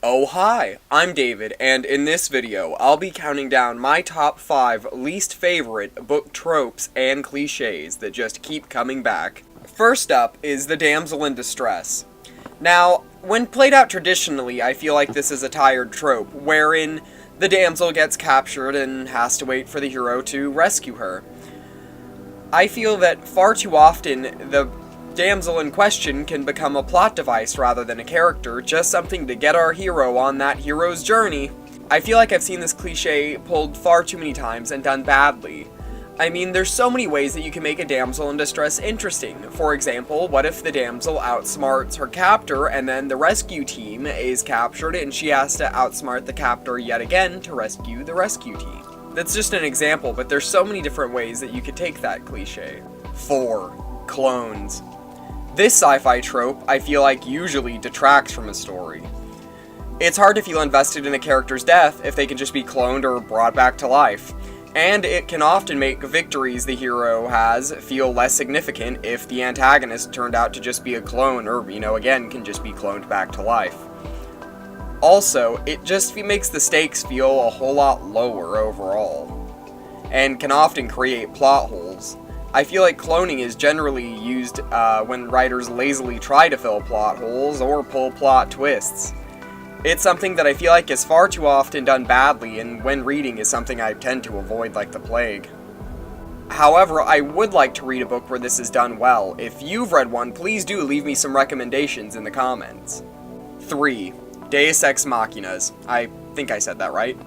Oh hi, I'm David, and in this video, I'll be counting down my top 5 least favorite book tropes and cliches that just keep coming back. First up is the damsel in distress. Now, when played out traditionally, I feel like this is a tired trope, wherein the damsel gets captured and has to wait for the hero to rescue her. I feel that far too often, the damsel in question can become a plot device rather than a character, just something to get our hero on that hero's journey. I feel like I've seen this cliche pulled far too many times and done badly. I mean, there's so many ways that you can make a damsel in distress interesting. For example, what if the damsel outsmarts her captor and then the rescue team is captured and she has to outsmart the captor yet again to rescue the rescue team? That's just an example, but there's so many different ways that you could take that cliche. 4. Clones. This sci-fi trope, I feel like, usually detracts from a story. It's hard to feel invested in a character's death if they can just be cloned or brought back to life. And it can often make victories the hero has feel less significant if the antagonist turned out to just be a clone or, again, can just be cloned back to life. Also, it just makes the stakes feel a whole lot lower overall, and can often create plot holes. I feel like cloning is generally used when writers lazily try to fill plot holes or pull plot twists. It's something that I feel like is far too often done badly, and when reading is something I tend to avoid like the plague. However, I would like to read a book where this is done well. If you've read one, please do leave me some recommendations in the comments. 3. Deus Ex Machinas. I think I said that right.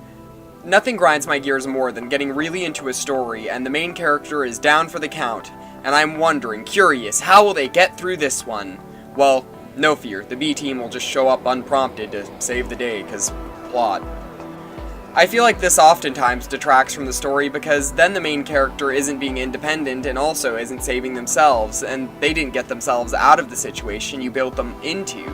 Nothing grinds my gears more than getting really into a story and the main character is down for the count, and I'm wondering, curious, how will they get through this one? Well, no fear, the B team will just show up unprompted to save the day, cause plot. I feel like this oftentimes detracts from the story because then the main character isn't being independent and also isn't saving themselves, and they didn't get themselves out of the situation you built them into.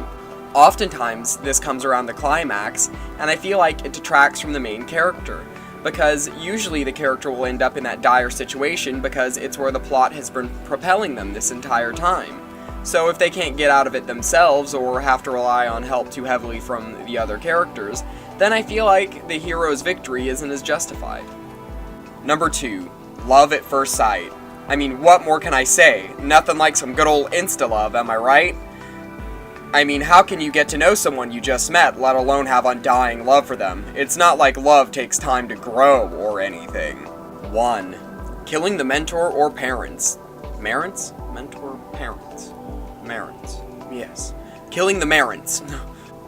Oftentimes, this comes around the climax, and I feel like it detracts from the main character, because usually the character will end up in that dire situation because it's where the plot has been propelling them this entire time. So if they can't get out of it themselves, or have to rely on help too heavily from the other characters, then I feel like the hero's victory isn't as justified. Number 2. Love at first sight. I mean, what more can I say? Nothing like some good old insta-love, am I right? I mean, how can you get to know someone you just met, let alone have undying love for them? It's not like love takes time to grow or anything. 1. Killing the mentor or parents. Parents? Mentor? Parents. Parents. Yes. Killing the parents.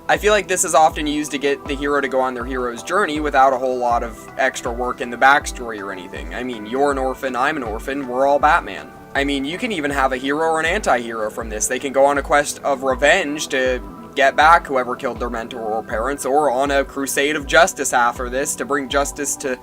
I feel like this is often used to get the hero to go on their hero's journey without a whole lot of extra work in the backstory or anything. I mean, you're an orphan, I'm an orphan, we're all Batman. I mean, you can even have a hero or an anti-hero from this. They can go on a quest of revenge to get back whoever killed their mentor or parents, or on a crusade of justice after this to bring justice to,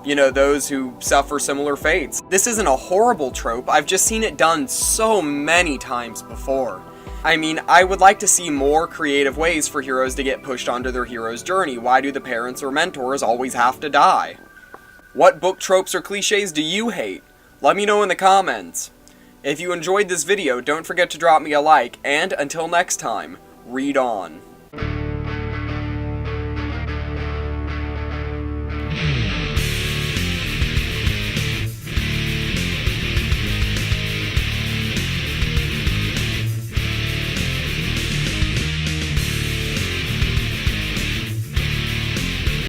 those who suffer similar fates. This isn't a horrible trope, I've just seen it done so many times before. I mean, I would like to see more creative ways for heroes to get pushed onto their hero's journey. Why do the parents or mentors always have to die? What book tropes or cliches do you hate? Let me know in the comments. If you enjoyed this video, don't forget to drop me a like, and until next time, read on.